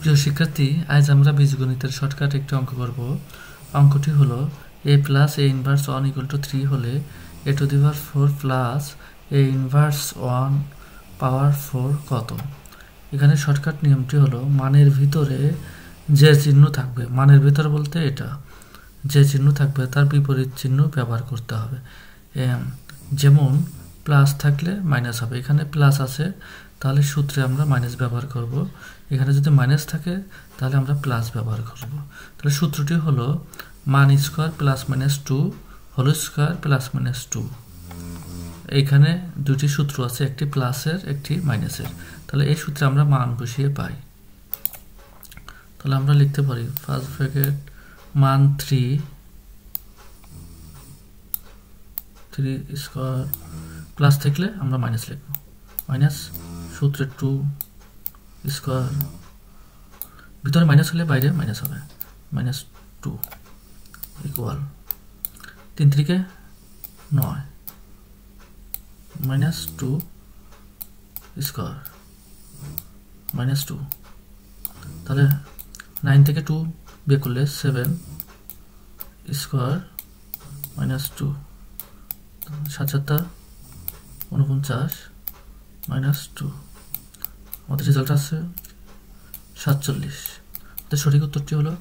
প্রিয় শিক্ষার্থী, আজ আমরা বীজগণিতের শর্টকাট একটি অঙ্ক করব। অঙ্কটি হলো a plus a inverse 1 equal to 3 হলে a to the power 4 plus a inverse 1 পাওয়ার 4 কত। এখানে শর্টকাট নিয়মটি হলো মানের ভিতরে যে চিহ্ন থাকবে, মানের ভিতরে বলতে এটা যে চিহ্ন থাকবে তার বিপরীত চিহ্ন ব্যবহার করতে হবে। যেমন প্লাস থাকলে মাইনাস হবে, এখানে প্লাস আছে তাহলে সূত্রে আমরা মাইনাস ব্যবহার করব। এখানে যদি মাইনাস থাকে তাহলে আমরা প্লাস ব্যবহার করব। তাহলে সূত্রটি হলো মান square plus minus 2 whole square plus minus 2। এইখানে দুটি সূত্র আছে, একটি প্লাসের একটি মাইনাসের। তাহলে এই সূত্রে আমরা মান বসিয়ে পাই। তাহলে আমরা লিখতে পারি ফার্স্ট ব্র্যাকেট মান 3 স্কোয়ার, প্লাস থাকলে আমরা মাইনাস লিখব, মাইনাস সূত্রে 2 স্কোয়ার, ভিতরে মাইনাস হলে বাইরে মাইনাস হবে, minus 2 equal 3 3 9 minus 2 square minus 2। তাহলে 9 থেকে 2 বিয়োগ করলে 7 স্কোয়ার মাইনাস 2, 7 7 49 মাইনাস 2। আমাদের রেজাল্ট আছে 47। সঠিক উত্তরটি হলো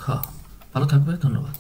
খ। ভালো থাকবে, ধন্যবাদ।